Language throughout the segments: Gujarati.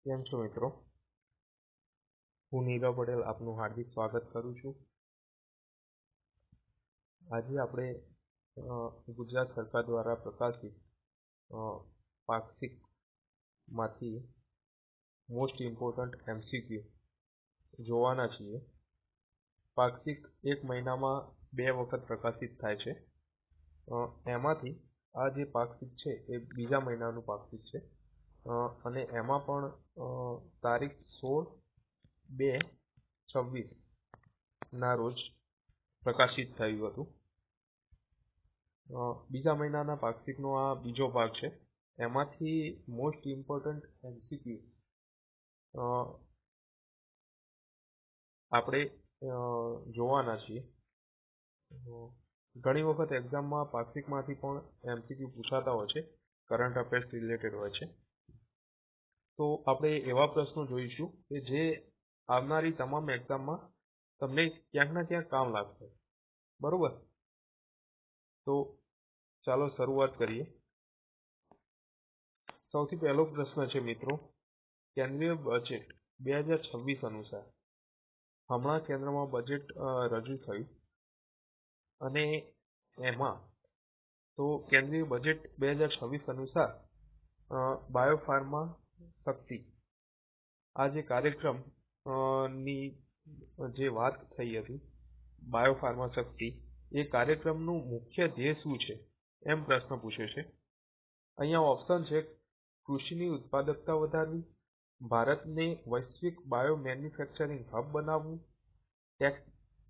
કેમ છો મિત્રો? હું નીરવ પટેલ આપનું હાર્દિક સ્વાગત કરું છું. આજે આપણે ગુજરાત સરકાર દ્વારા પ્રકાશિત પાક્ષિકમાંથી મોસ્ટ ઇમ્પોર્ટન્ટ MCQ જોવાના છીએ. પાક્ષિક એક મહિનામાં 2 વખત પ્રકાશિત થાય છે. એમાંથી આ જે પાક્ષિક છે એ બીજા મહિનાનું પાક્ષિક છે અને એમાં પણ તારીખ 16/2/26 ના રોજ પ્રકાશિત થયું હતું. બીજા મહિનાના પાક્ષિકનો આ બીજો ભાગ છે. એમાંથી મોસ્ટ ઇમ્પોર્ટન્ટ MCQ આપણે જોવાના છીએ. ઘણી વખત એક્ઝામમાં પાક્ષિકમાંથી પણ MCQ પૂછાતા હોય છે, કરંટ અફેર્સ રિલેટેડ હોય છે. તો આપણે એવા પ્રશ્નો જોઈશું કે જે આવનારી તમામ એક્ઝામમાં તમને ક્યાંક ને ક્યાંક કામ લાગશે. બરોબર, તો ચાલો શરૂઆત કરીએ. સૌથી પહેલો પ્રશ્ન છે મિત્રો, કેન્દ્રીય બજેટ 2026 અનુસાર હમણાં કેન્દ્રમાં બજેટ રજૂ થયું અને એમાં તો કેન્દ્રીય બજેટ 2026 અનુસાર બાયોફાર્મા શક્તિ આ જે કાર્યક્રમ ની જે વાત થઈ હતી, બાયોફાર્મા શક્તિ એ કાર્યક્રમનું મુખ્ય ધ્યેય શું છે એમ પ્રશ્ન પૂછ્યો છે. અહીંયા ઓપ્શન છે કૃષિની ઉત્પાદકતા વધારવી, ભારતને વૈશ્વિક બાયો મેન્યુફેક્ચરિંગ હબ બનાવવું,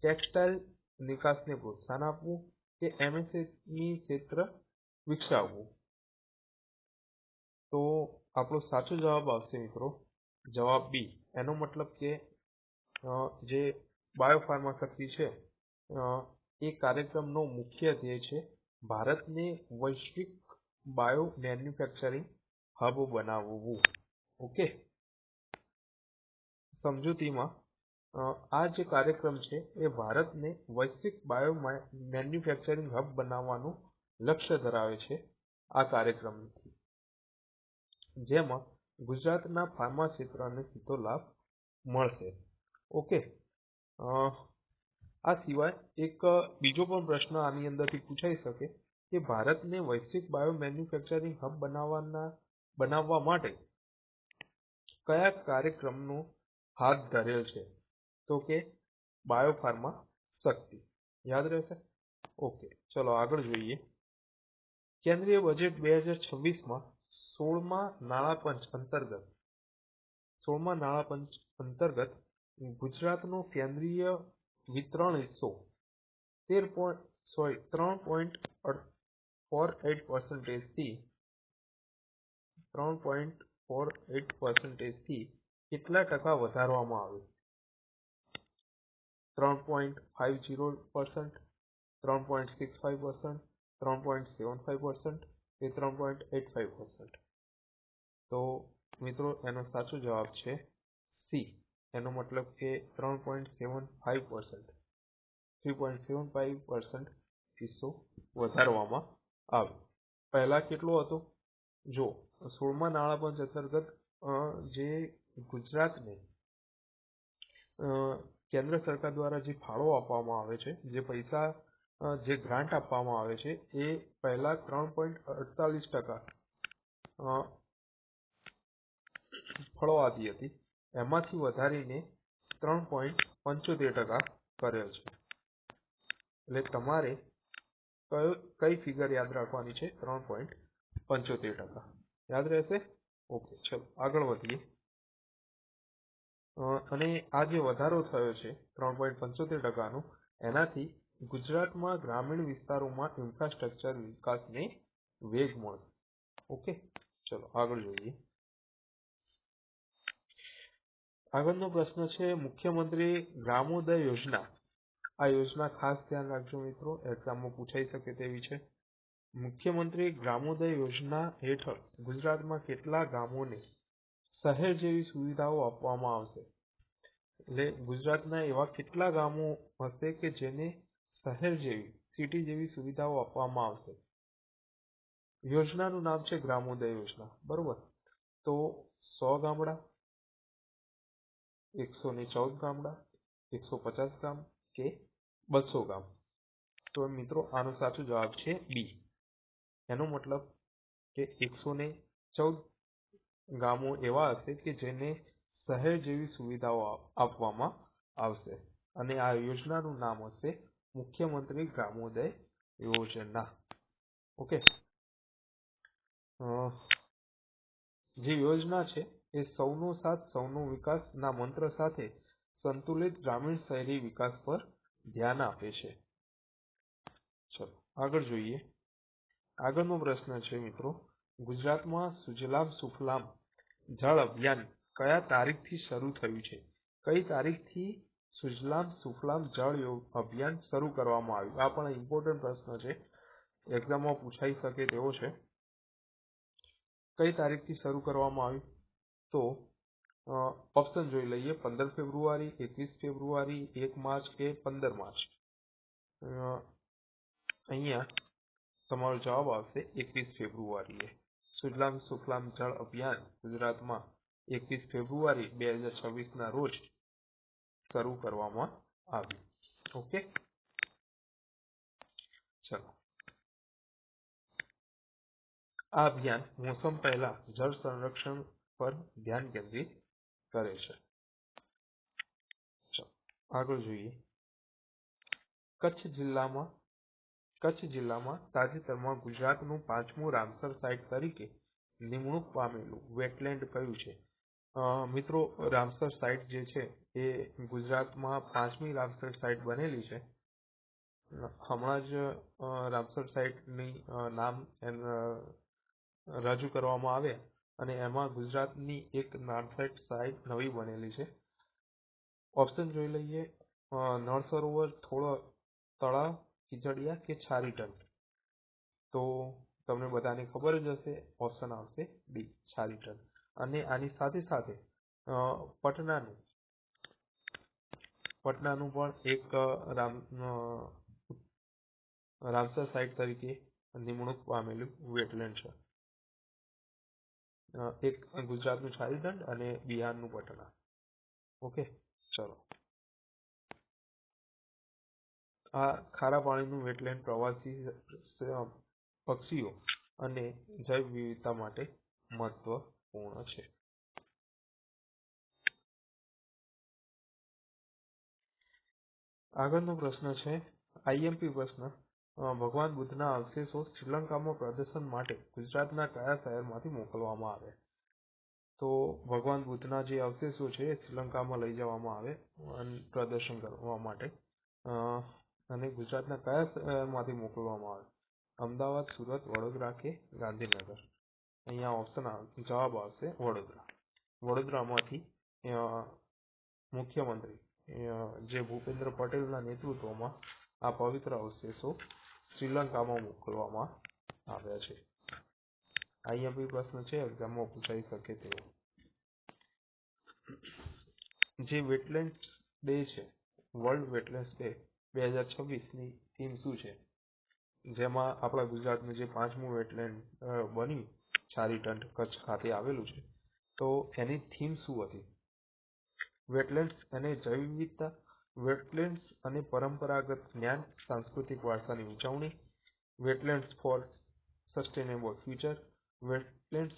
ટેક્સટાઇલ નિકાસને પ્રોત્સાહન આપવું કે MSME ક્ષેત્ર વિકસાવવું. તો આપણો સાચો જવાબ આવશે મિત્રો જવાબ બી. એનો મતલબ કે જે બાયોફાર્મા શક્તિ છે એ કાર્યક્રમનો મુખ્ય ધ્યેય છે ભારતને વૈશ્વિક બાયો મેન્યુફેક્ચરિંગ હબ બનાવવું. ઓકે, સમજૂતીમાં આ જે કાર્યક્રમ છે એ ભારતને વૈશ્વિક બાયો મેન્યુફેક્ચરિંગ હબ બનાવવાનું લક્ષ્ય ધરાવે છે. આ કાર્યક્રમથી જેમાં ગુજરાતના ફાર્મા ક્ષેત્રને સીધો લાભ મળશે. ઓકે, આ સિવાય એક બીજો પણ પ્રશ્ન આની અંદરથી પૂછાઈ શકે કે ભારતને વૈશ્વિક બાયો મેન્યુફેક્ચરિંગ હબ બનાવવા માટે કયા કાર્યક્રમનો હાથ ધરેલ છે? તો કે બાયોફાર્મા શક્તિ. યાદ રહેશે? ઓકે, ચલો આગળ જોઈએ. કેન્દ્રીય બજેટ 2026માં 16મા નાણાપંચ અંતર્ગત ગુજરાતનો કેન્દ્રીય વિતરણ હિસ્સો 3.48% કેટલા ટકા વધારવામાં આવ્યો? 3.50%, 3.65%, 3.75% કે 3.85%? તો મિત્રો એનો સાચો જવાબ છે સી. એનો મતલબ કે 3.75%. 3.75% હિસ્સો વધારવામાં આવ્યો. પહેલા કેટલો હતો? જો 16મા નાણાપંચ અંતર્ગત જે ગુજરાતને કેન્દ્ર સરકાર દ્વારા જે ફાળો આપવામાં આવે છે, જે પૈસા જે ગ્રાન્ટ આપવામાં આવે છે એ પહેલા 3.48% ફળવાતી હતી. એમાંથી વધારીને 3.75% કરેલ છે. એટલે તમારે કઈ ફિગર યાદ રાખવાની છે? 3.75%. યાદ રહેશે? ઓકે, ચલો આગળ વધીએ. અને આ જે વધારો થયો છે 3.75%નો, એનાથી ગુજરાતમાં ગ્રામીણ વિસ્તારોમાં ઇન્ફ્રાસ્ટ્રક્ચર વિકાસને વેગ મળશે. ઓકે, ચલો આગળ જોઈએ. આગળનો પ્રશ્ન છે મુખ્યમંત્રી ગ્રામોદય યોજના. આ યોજના ખાસ ધ્યાન રાખજો મિત્રો, એક્ઝામમાં પૂછાઈ શકે તેવી છે. મુખ્યમંત્રી ગ્રામોદય યોજના હેઠળ ગુજરાતમાં કેટલા ગામોને શહેર જેવી સુવિધાઓ આપવામાં આવશે? એટલે ગુજરાતના એવા કેટલા ગામો હશે કે જેને શહેર જેવી, સિટી જેવી સુવિધાઓ આપવામાં આવશે? યોજનાનું નામ છે ગ્રામોદય યોજના. બરોબર, તો 100 ગામડા, 114 ગામડા, 150 ગામ કે 200 ગામ? તો મિત્રો આનો સાચો જવાબ છે બી. એનો મતલબ કે 114 ગામો એવા હશે કે જેને શહેર જેવી સુવિધાઓ આપવામાં આવશે અને આ યોજનાનું નામ હશે મુખ્યમંત્રી ગ્રામોદય યોજના. ઓકે, જે યોજના છે એ સૌનો સાથ સૌનો વિકાસ ના મંત્ર સાથે સંતુલિત ગ્રામીણ શહેરી વિકાસ પર ધ્યાન આપે છે. ચલો આગળ જોઈએ. આગળનો પ્રશ્ન છે મિત્રો, ગુજરાતમાં સુજલામ સુફલામ જળ અભિયાન કયા તારીખથી શરૂ થયું છે? કઈ તારીખથી સુજલામ સુફલામ જળ અભિયાન શરૂ કરવામાં આવ્યું? આ પણ ઇમ્પોર્ટન્ટ પ્રશ્ન છે, એક્ઝામમાં પૂછાઈ શકે તેવો છે. કઈ તારીખથી શરૂ કરવામાં આવ્યું? તો ઓપ્શન જોઈ લઈએ. 15 ફેબ્રુઆરી, 21 ફેબ્રુઆરી, 1 માર્ચ કે 15 માર્ચ? અહીંયા તમારો જવાબ આવશે 21 ફેબ્રુઆરીએ. સુજલામ સુફલામ જળ અભિયાન ગુજરાતમાં 21 ફેબ્રુઆરી 2026 ના રોજ શરૂ કરવામાં આવ્યું. ઓકે, ચલો. આ અભિયાન મોસમ પહેલા જળ સંરક્ષણ પર ધ્યાન કેન્દ્રિત કરે છે. ચલો આગળ જોઈએ. કચ્છ જિલ્લામાં તાજેતરમાં ગુજરાતનું 5મું રામસર સાઇટ તરીકે નિમણૂક પામેલું વેટલેન્ડ કયું છે? મિત્રો રામસર સાઇટ જે છે એ ગુજરાતમાં 5મી રામસર સાઇટ બનેલી છે. હમણાં જ રામસર સાઇટની નામ રજૂ કરવામાં આવ્યા અને એમાં ગુજરાતની એક રામસર સાઇટ નવી બનેલી છે. ઓપ્શન જોઈ લઈએ. નળ સરોવર, થોળો તળાવ, ખીજડીયા કે છારીટન? તો તમને બધાને ખબર જ હશે, ઓપ્શન આવશે ડી, છારીટન. અને આની સાથે સાથે પટનાનું પણ એક રામસર સાઇટ તરીકે નિમણૂક પામેલું વેટલેન્ડ છે. એક ગુજરાતનું છારીટન અને બિહારનું પટના. ઓકે, ચલો. આ ખારા પાણીનું વેટલેન્ડ પ્રવાસી પક્ષીઓ અને જૈવ વિવિધતા માટે મહત્વપૂર્ણ છે. આગળનો પ્રશ્ન છે આઈએમપી પ્રશ્ન. ભગવાન બુદ્ધના અવશેષો શ્રીલંકામાં પ્રદર્શન માટે ગુજરાતના કયા શહેરમાંથી મોકલવામાં આવ્યા? તો ભગવાન બુદ્ધના જે અવશેષો છે એ શ્રીલંકામાં લઈ જવામાં આવે પ્રદર્શન કરવા માટે. અને ગુજરાતના કયા શહેરમાંથી મોકલવામાં આવે? અમદાવાદ, સુરત, વડોદરા કે ગાંધીનગર? અહીંયા ઓપ્શન જવાબ આવશે વડોદરા. વડોદરામાંથી મુખ્યમંત્રી જે ભૂપેન્દ્ર પટેલના નેતૃત્વમાં આ પવિત્ર અવશેષો શ્રીલંકામાં મોકલવામાં આવ્યા છે. આઈએમપી પ્રશ્ન છે, એક્ઝામમાં પૂછાઈ શકે તેવો. જે વેટલેન્ડ ડે છે, વર્લ્ડ વેટલેન્ડ ડે 2026ની થીમ શું છે? જેમાં આપણા ગુજરાતનું જે 5મું વેટલેન્ડ બન્યું છારીટન કચ્છ ખાતે આવેલું છે, તો એની થીમ શું હતી? વેટલેન્ડ્સ અને જૈવ વિવિધતા, વેટલેન્ડ્સ અને પરંપરાગત જ્ઞાન, સાંસ્કૃતિક વારસાની ઉજવણી, wetlands four sustainable future, wetlands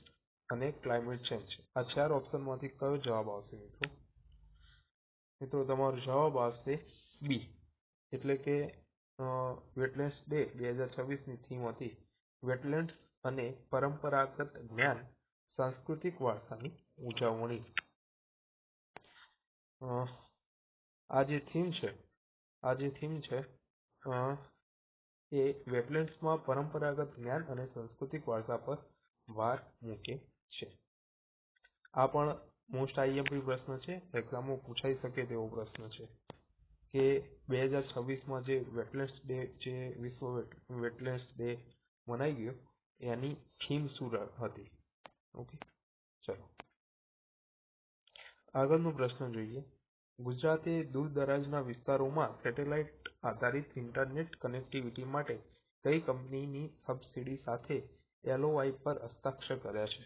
અને ક્લાઇમેટ ચેન્જ. આ 4 ઓપ્શનમાંથી કયો જવાબ આવશે મિત્રો? મિત્રો તમારો જવાબ આવશે બી, એટલે કે વેટલેન્ડ્સ ડે 2026ની થીમ હતી વેટલેન્ડ્સ અને પરંપરાગત જ્ઞાન, સાંસ્કૃતિક વારસાની ઉજવણી. આ જે થીમ છે એ વેટલેન્ડ્સમાં પરંપરાગત જ્ઞાન અને સાંસ્કૃતિક વારસા પર ભાર મૂકે છે. આ પણ મોસ્ટ આઈએમપી પ્રશ્ન છે, એક્ઝામમાં પૂછાઈ શકે તેવો પ્રશ્ન છે કે 2026માં જે વેટલેન્ડ્સ ડે, જે વિશ્વ વેટલેન્ડ્સ ડે મનાઈ ગયો, એની થીમ શું હતી? ઓકે, ચલો આગળનો પ્રશ્ન જોઈએ. ગુજરાતે દૂરદરાજના વિસ્તારોમાં સેટેલાઇટ આધારિત ઇન્ટરનેટ કનેક્ટિવિટી માટે કઈ કંપનીની સબસિડી સાથે LOI પર હસ્તાક્ષર કર્યા છે?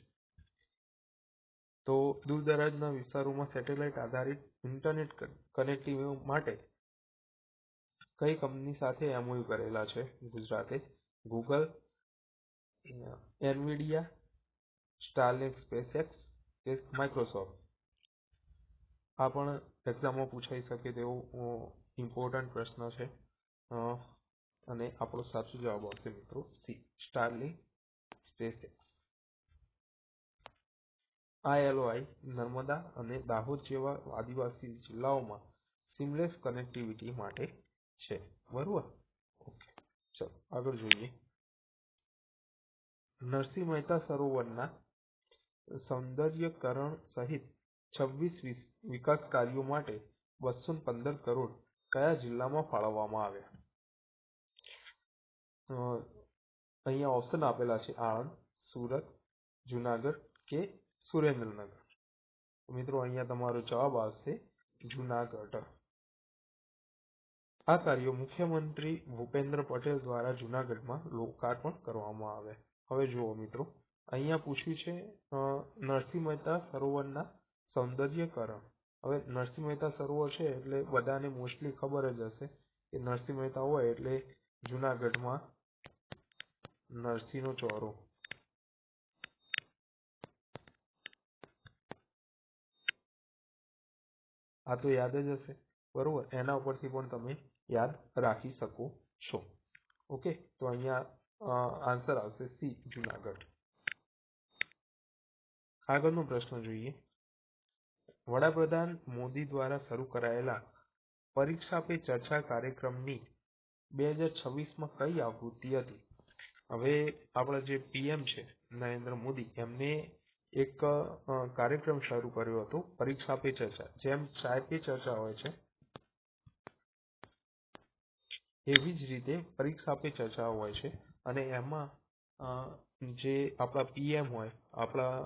તો દૂરદરાજના વિસ્તારોમાં સેટેલાઇટ આધારિત ઇન્ટરનેટ કનેક્ટિવિટી માટે કઈ કંપની સાથે એમઓયુ કરેલા છે ગુજરાતે? ગૂગલ, એનવીડિયા, સ્ટારલિંક સ્પેસએક્સ કે માઇક્રોસોફ્ટ? આ પણ એક્ઝામમાં પૂછાઈ શકે તેવો ઇમ્પોર્ટન્ટ પ્રશ્ન છે. અને આપણો સાચો જવાબ આવશે મિત્રો સી, સ્ટારલિંક સ્પેસએક્સ. આ એલઓઆઈ નર્મદા અને દાહોદ જેવા આદિવાસી જિલ્લાઓમાં સીમલેસ કનેક્ટિવિટી માટે છે. બરોબર. ઓકે, ચલો આગળ જોઈએ. નરસિંહ મહેતા સરોવરના સૌંદર્યકરણ સહિત 26 વિકાસ કાર્યો માટે 215 કરોડ કયા જિલ્લામાં ફાળવવામાં આવ્યા? અહીંયા ઓપ્શન આપેલા છે આણંદ, સુરત, જુનાગઢ કે સુરેન્દ્રનગર. મિત્રો અહીંયા તમારો જવાબ આવશે જુનાગઢ. આ કાર્યો મુખ્યમંત્રી ભૂપેન્દ્ર પટેલ દ્વારા જુનાગઢમાં લોકાર્પણ કરવામાં આવ્યા. હવે જુઓ મિત્રો, અહીંયા પૂછ્યું છે નરસિંહ મહેતા સરોવરના સૌંદર્યકરણ. હવે નરસિંહ મહેતા સરોવર છે એટલે બધાને મોસ્ટલી ખબર જ હશે કે નરસિંહ મહેતા હોય એટલે જુનાગઢમાં નરસિંહનો ચોરો. આ તો યાદ જ હશે, બરોબર. એના ઉપરથી પણ તમે યાદ રાખી શકો છો. ઓકે, તો અહીંયા આન્સર આવશે સી, જુનાગઢ. આગળનો પ્રશ્ન જોઈએ. વડાપ્રધાન મોદી દ્વારા શરૂ કરાયેલા પરીક્ષા પે ચર્ચા કાર્યક્રમની 2026માં કઈ આવૃત્તિ હતી? હવે આપણા જે પીએમ છે નરેન્દ્ર મોદી, એમને એક કાર્યક્રમ શરૂ કર્યો હતો પરીક્ષા પે ચર્ચા. જેમ ચાય પે ચર્ચા હોય છે એવી જ રીતે પરીક્ષા પે ચર્ચા હોય છે. અને એમાં જે આપણા પીએમ હોય, આપણા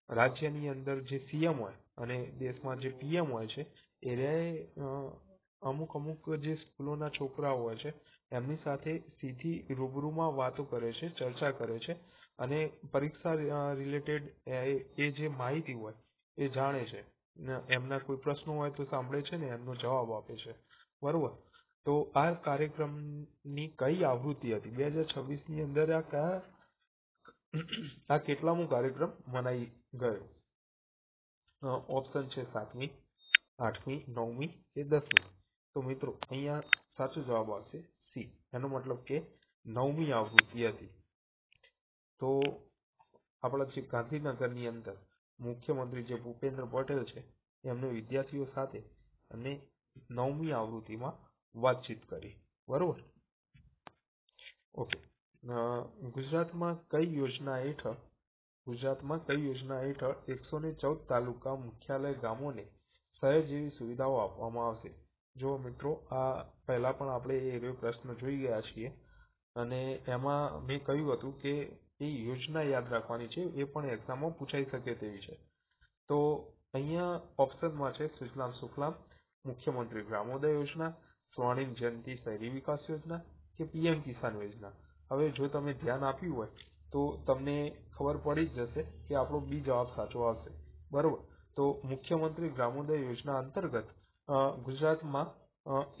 રાજ્યની અંદર જે સીએમ હોય અને દેશમાં જે પીએમ હોય છે એ અમુક જે સ્કૂલોના છોકરાઓ હોય છે એમની સાથે સીધી રૂબરૂમાં વાતો કરે છે, ચર્ચા કરે છે અને પરીક્ષા રિલેટેડ એ જે માહિતી હોય એ જાણે છે. એમના કોઈ પ્રશ્નો હોય તો સાંભળે છે ને એમનો જવાબ આપે છે. બરોબર. તો આ કાર્યક્રમની કઈ આવૃત્તિ હતી 2026ની અંદર? આ કેટલામો કાર્યક્રમ મનાઈ ગયો? ઓપ્શન છે 7મી, 8મી, 9મી કે 10મી. તો મિત્રો અહીંયા સાચો જવાબ આવશે સી, એનો મતલબ કે 9મી આવૃત્તિ હતી. તો આપણા જે ગાંધીનગરની અંદર મુખ્યમંત્રી જે ભૂપેન્દ્ર પટેલ છે એમને વિદ્યાર્થીઓ સાથે અને 9મી આવૃત્તિમાં વાતચીત કરી. બરોબર. ઓકે. ગુજરાતમાં કઈ યોજના હેઠળ 114 તાલુકા મુખ્યાલય ગામોને શહેર જેવી સુવિધાઓ આપવામાં આવશે? જો મિત્રો, આ પહેલા પણ આપણે એ પ્રશ્ન જોઈ ગયા છીએ અને એમાં મેં કહ્યું હતું કે એ યોજના યાદ રાખવાની છે, એ પણ એક્ઝામમાં પૂછાઈ શકે તેવી છે. તો અહીંયા ઓપ્શનમાં છે સુજલામ સુફલામ, મુખ્યમંત્રી ગ્રામોદય યોજના, સ્વર્ણિમ જયંતિ શહેરી વિકાસ યોજના કે પીએમ કિસાન યોજના. હવે જો તમે ધ્યાન આપ્યું હોય તો તમને ખબર પડી જ જશે કે આપણો બી જવાબ સાચો આવશે. બરોબર. તો મુખ્યમંત્રી ગ્રામોદય યોજના અંતર્ગત ગુજરાતમાં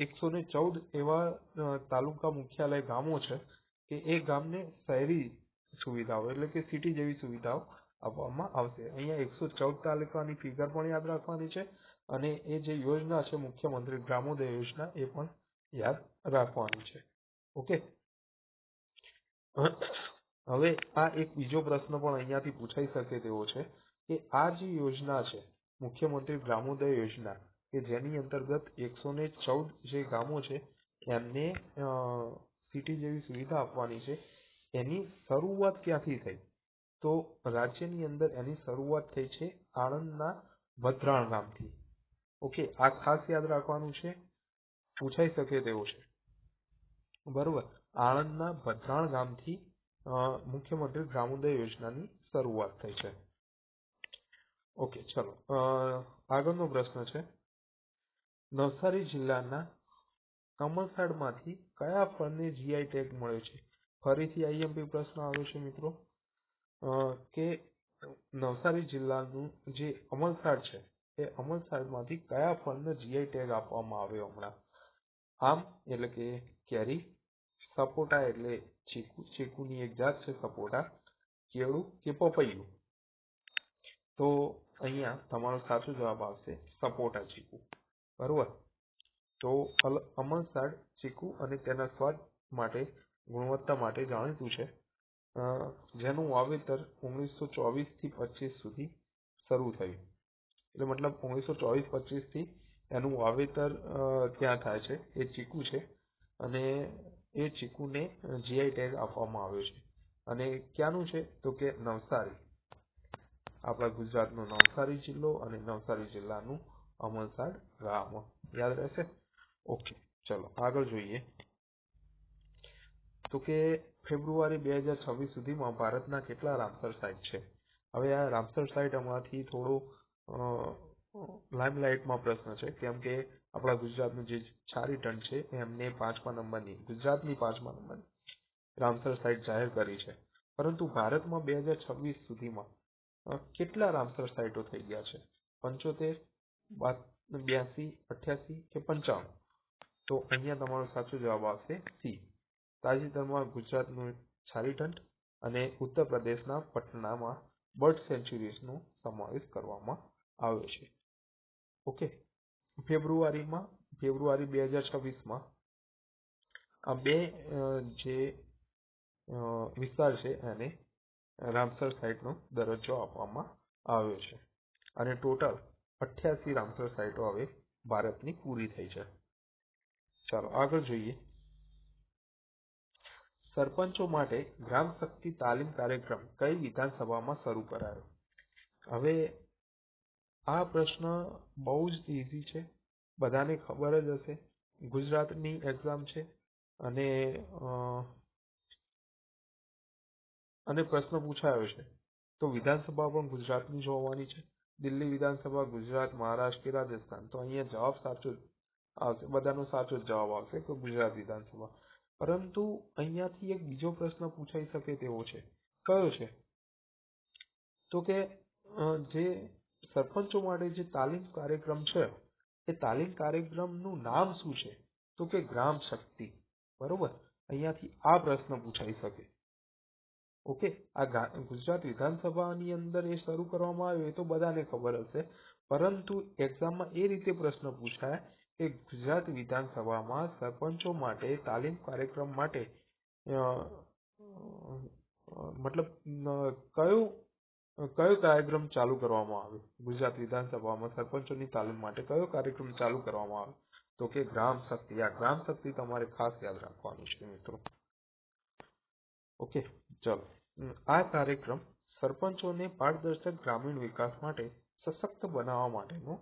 114 એવા તાલુકા મુખ્યાલય ગામો છે કે એ ગામને શહેરી સુવિધાઓ એટલે કે સિટી જેવી સુવિધાઓ આપવામાં આવશે. અહીંયા 114 તાલુકાની ફિગર પણ યાદ રાખવાની છે અને એ જે યોજના છે મુખ્યમંત્રી ગ્રામોદય યોજના એ પણ યાદ રાખવાની છે. ઓકે. હવે આ એક બીજો પ્રશ્ન પણ અહીંયાથી પૂછાઈ શકે તેવો છે કે આ જે યોજના છે મુખ્યમંત્રી ગ્રામોદય યોજના કે જેની અંતર્ગત 114 જે ગામો છે એમને સિટી જેવી સુવિધા આપવાની છે, એની શરૂઆત ક્યાંથી થઈ? તો રાજ્યની અંદર એની શરૂઆત થઈ છે આણંદના ભદ્રાણ ગામથી. ઓકે, આ ખાસ યાદ રાખવાનું છે, પૂછાઈ શકે તેવું છે. બરોબર. આણંદના ભદ્રાણ ગામથી મુખ્યમંત્રી ગ્રામોદય યોજનાની શરૂઆત થઈ છે. ઓકે, ચલો આગળનો પ્રશ્ન છે નવસારી જિલ્લાના કમલસાડમાંથી કયા ફળને જીઆઈ ટેગ મળ્યો છે? ફરીથી આઈએમપી પ્રશ્ન આવ્યો છે મિત્રો કે નવસારી જિલ્લાનું જે અમલસાડ છે એ અમલસાડમાંથી કયા ફળને જીઆઈ ટેગ આપવામાં આવ્યો હમણાં? આમ એટલે કે કેરી, સપોટા એટલે ચીકુ, ચીકુની એક જાત છે સપોટા, કેળું કે પપૈયું? તો અહીંયા તમારો સાચો જવાબ આવશે સપોટા ચીકુ. બરોબર. તો અમલસાડ ચીકુ અને તેના સ્વાદ માટે, ગુણવત્તા માટે જાણીતું છે, જેનું વાવેતર 1924 થી 25 સુધી શરૂ થયું. એટલે મતલબ 1924-25 થી એનું વાવેતર ત્યાં થાય છે. એ ચીકુ છે અને એ ચીકુને જીઆઈ ટેગ આપવામાં આવ્યો છે. અને ક્યાંનું છે? તો કે નવસારી, આપણા ગુજરાતનો નવસારી જિલ્લો અને નવસારી જિલ્લાનું અમલસાડ ગામ. યાદ રહેશે? ઓકે, ચલો આગળ જોઈએ. તો કે ફેબ્રુઆરી 2026 સુધીમાં ભારતના કેટલા રામસર સાઇટ છે? હવે આ રામસર સાઇટ હમણાંથી થોડો લાઇમલાઇટમાં પ્રશ્ન છે, કેમ કે આપણા ગુજરાતનું જે છારીટન છે એમને 5મા નંબરની, ગુજરાતની 5મા નંબરની રામસર સાઇટ જાહેર કરી છે. પરંતુ ભારતમાં 2026 સુધીમાં કેટલા રામસર સાઇટો થઈ ગયા છે? 75, 82, 88 કે 55? તો અહીંયા તમારો સાચો જવાબ આવશે સી. તાજેતરમાં ગુજરાતનું છારીટંટ અને ઉત્તર પ્રદેશના પટનામાં બર્ડ સેન્ચ્યુરીઝનો સમાવેશ કરવામાં આવ્યો છે. ઓકે, ફેબ્રુઆરી 2026માં આ બે જે વિસ્તાર છે એને રામસર સાઇટનો દરજ્જો આપવામાં આવ્યો છે. અને ટોટલ 88 રામસર સાઇટો હવે ભારતની પૂરી થઈ છે. ચાલો આગળ જોઈએ. સરપંચો માટે ગ્રામ શક્તિ તાલીમ કાર્યક્રમ કઈ વિધાનસભામાં શરૂ કરાયો? હવે આ પ્રશ્ન બહુ જ ઇઝી છે, બધાને ખબર જ હશે. ગુજરાતની એક્ઝામ છે અને પ્રશ્ન પૂછાયો છે તો વિધાનસભા પણ ગુજરાતની જ હોવાની છે. દિલ્હી વિધાનસભા, ગુજરાત, મહારાષ્ટ્ર કે રાજસ્થાન? તો અહીંયા જવાબ સાચો જ આવશે, બધાનો સાચો જ જવાબ આવશે કે ગુજરાત વિધાનસભા. પરંતુ અહીંયાથી એક બીજો પ્રશ્ન પૂછાઈ શકે તેવો છે. કયો છે? તો કે જે સરપંચો માટે જે તાલીમ કાર્યક્રમ છે એ તાલીમ કાર્યક્રમનું નામ શું છે? તો કે ગ્રામ શક્તિ. બરોબર, અહીંયાથી આ પ્રશ્ન પૂછાઈ શકે. ઓકે, આ ગુજરાત વિધાનસભાની અંદર એ શરૂ કરવામાં આવ્યો એ તો બધાને ખબર હશે, પરંતુ એક્ઝામમાં એ રીતે પ્રશ્ન પૂછાય કે ગુજરાત વિધાનસભામાં સરપંચો માટે તાલીમ કાર્યક્રમ માટે મતલબ કયો કાર્યક્રમ ચાલુ કરવામાં આવ્યો? ગુજરાત વિધાનસભામાં સરપંચોની તાલીમ માટે કયો કાર્યક્રમ ચાલુ કરવામાં આવ્યો? તો કે ગ્રામ શક્તિ. આ ગ્રામ શક્તિ તમારે ખાસ યાદ રાખવાનું છે મિત્રો. ઓકે, ચલો. આ કાર્યક્રમ સરપંચોને પારદર્શક ગ્રામીણ વિકાસ માટે સશક્ત બનાવવા માટેનો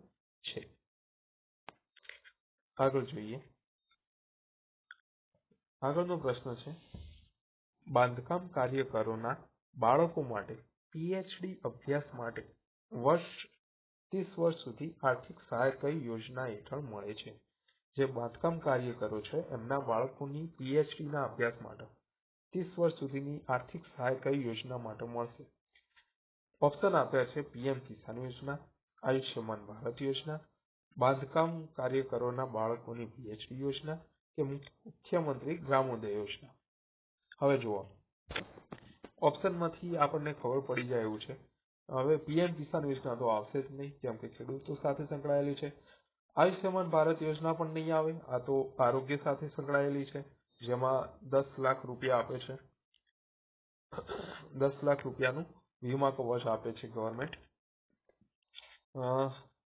છે. આગળ જોઈએ. આગળનો પ્રશ્ન છે, બાંધકામ કાર્યકરોના બાળકો માટે પીએચડી અભ્યાસ માટે 30 વર્ષ સુધી આર્થિક સહાય કઈ યોજના હેઠળ મળે છે? જે બાંધકામ કાર્યકરો છે એમના બાળકોની પીએચડીના અભ્યાસ માટે 30 વર્ષ સુધીની આર્થિક સહાય કઈ યોજના માટે મળશે? ઓપ્શન આપ્યા છે પીએમ કિસાન યોજના, આયુષ્યમાન ભારત યોજના, બાંધકામ કાર્યકરોના બાળકોની પીએચડી યોજના કે મુખ્યમંત્રી ગ્રામોદય યોજના. હવે જુઓ, ઓપ્શનમાંથી આપણને ખબર પડી જાય એવું છે. હવે પીએમ કિસાન યોજના તો આવશે જ નહીં, કેમ કે ખેડૂતો સાથે સંકળાયેલી છે. આયુષ્યમાન ભારત યોજના પણ નહીં આવે, આ તો આરોગ્ય સાથે સંકળાયેલી છે, જેમાં 10 લાખ રૂપિયા આપે છે. 10 લાખ રૂપિયાનું વીમા કવચ આપે છે ગવર્મેન્ટ.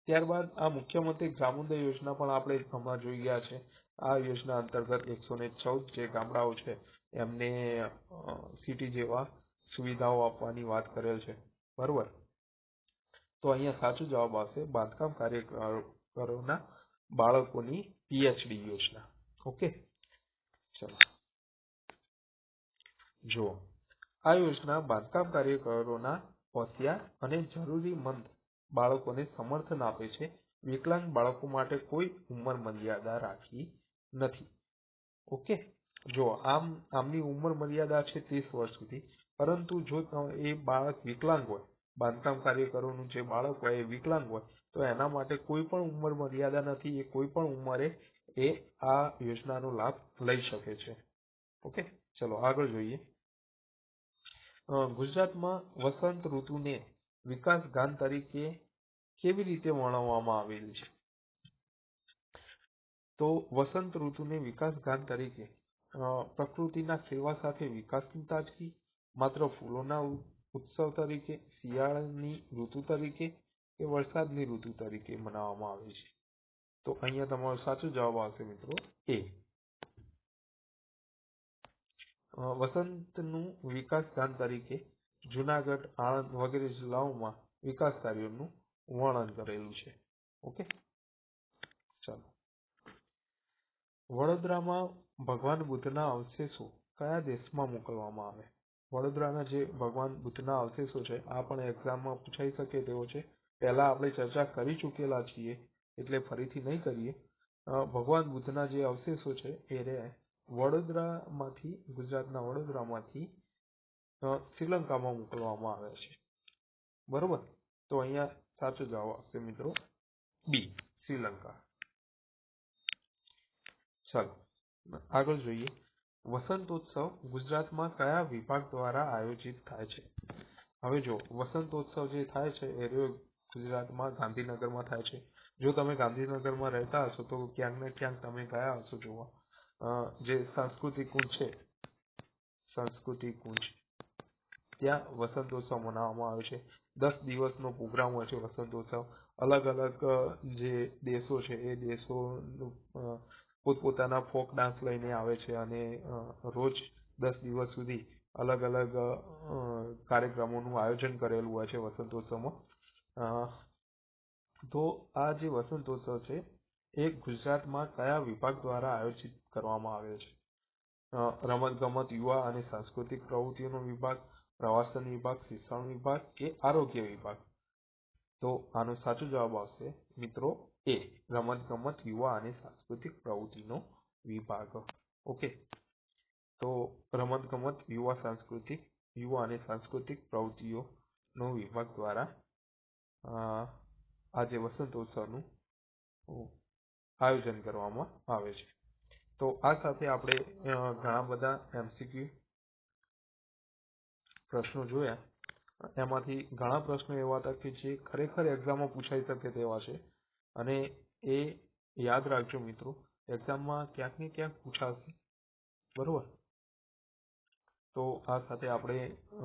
ત્યારબાદ આ મુખ્યમંત્રી ગ્રામોદય યોજના પણ આપણે હમણાં જોઈ ગયા છે. આ યોજના અંતર્ગત 114 જે ગામડાઓ છે એમને સિટી જેવા સુવિધાઓ આપવાની વાત કરેલ છે. બરોબર, તો અહીંયા સાચો જવાબ આવશે બાંધકામ કાર્યકરોના બાળકોની પીએચડી યોજના. ઓકે, ચલો જુઓ. આ યોજના બાંધકામ કાર્યકરોના હોશિયાર અને જરૂરીમંદ બાળકોને સમર્થન આપે છે. વિકલાંગ બાળકો માટે કોઈ ઉંમર મર્યાદા રાખી નથી. ઓકે, જો આમની ઉંમર મર્યાદા છે 30 વર્ષ સુધી, પરંતુ જો એ બાળક વિકલાંગ હોય બાંધકામ કાર્યકરોનું જે બાળક હોય એ વિકલાંગ હોય તો એના માટે કોઈ પણ ઉંમર મર્યાદા નથી, એ કોઈ પણ ઉંમરે એ આ યોજનાનો લાભ લઈ શકે છે. ઓકે, ચલો આગળ જોઈએ. ગુજરાતમાં વસંત ઋતુને વિકાસ ગાન તરીકે કેવી રીતે વર્ણવવામાં આવેલી છે? તો વસંત ઋતુને વિકાસ ગાન તરીકે પ્રકૃતિના ખેલવા સાથે વિકાસની તાજગી, માત્ર ફૂલોના ઉત્સવ તરીકે, શિયાળાની ઋતુ તરીકે કે વરસાદની ઋતુ તરીકે મનાવવામાં આવે છે? તો અહીંયા તમારો સાચો જવાબ આવશે મિત્રો એ. વસંતનું વિકાસ ગાન તરીકે જુનાગઢ, આણંદ વગેરે જિલ્લાઓમાં વિકાસ કાર્યોનું વર્ણન કરેલું છે. ઓકે, ચાલો. વડોદરામાં ભગવાન બુદ્ધના અવશેષો કયા દેશમાં મોકલવામાં આવે? વડોદરાના જે ભગવાન બુદ્ધના અવશેષો છે આ પણ એક્ઝામમાં પૂછાઈ શકે તેવો છે. પહેલા આપણે ચર્ચા કરી ચૂકેલા છીએ એટલે ફરીથી નહીં કરીએ. ભગવાન બુદ્ધના જે અવશેષો છે એ વડોદરામાંથી, ગુજરાતના વડોદરામાંથી શ્રીલંકામાં મોકલવામાં આવ્યા છે. બરોબર, તો અહીંયા સાચો જવાબ આવશે મિત્રો બી, શ્રીલંકા. ચાલો આગળ જોઈએ. વસંતોત્સવ ગુજરાતમાં કયા વિભાગ દ્વારા આયોજિત થાય છે? હવે જો વસંતોત્સવ જે થાય છે એ ગુજરાતમાં ગાંધીનગરમાં થાય છે. જો તમે ગાંધીનગરમાં રહેતા હશો તો ક્યાંક ને ક્યાંક તમે ગયા હશો જોવા. જે સાંસ્કૃતિક કુંજ છે, સાંસ્કૃતિક કુંજ, ત્યાં વસંતોત્સવ મનાવવામાં આવે છે. 10 દિવસનો પ્રોગ્રામ હોય છે વસંતોત્સવ. અલગ અલગ જે દેશો છે એ દેશો પોતપોતાના ફોક ડાન્સ લઈને આવે છે અને રોજ 10 દિવસ સુધી અલગ અલગ કાર્યક્રમોનું આયોજન કરેલું હોય છે વસંતોત્સવમાં. તો આ જે વસંતોત્સવ છે એ ગુજરાતમાં કયા વિભાગ દ્વારા આયોજિત કરવામાં આવે છે? રમતગમત, યુવા અને સાંસ્કૃતિક પ્રવૃત્તિઓનો વિભાગ, પ્રવાસન વિભાગ, શિક્ષણ વિભાગ કે આરોગ્ય વિભાગ? તો આનો સાચો જવાબ આવશે મિત્રો એ, રમતગમત, યુવા અને સાંસ્કૃતિક પ્રવૃત્તિનો વિભાગ. ઓકે, તો રમતગમત, યુવા અને સાંસ્કૃતિક પ્રવૃત્તિઓનો વિભાગ દ્વારા આજે વસંતોત્સવનું આયોજન કરવામાં આવે છે. તો આ સાથે આપણે ઘણા બધા MCQ પ્રશ્નો જોયા. એમાંથી ઘણા પ્રશ્નો એવા હતા કે જે ખરેખર એક્ઝામમાં પૂછાઈ શકે તેવા છે અને એ યાદ રાખજો મિત્રો, એક્ઝામમાં ક્યાંક ને ક્યાંક પૂછાશે. બરોબર, તો આ સાથે આપણે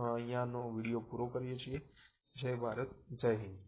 અહીંયાનો વિડીયો પૂરો કરીએ છીએ. જય ભારત, જય હિન્દ.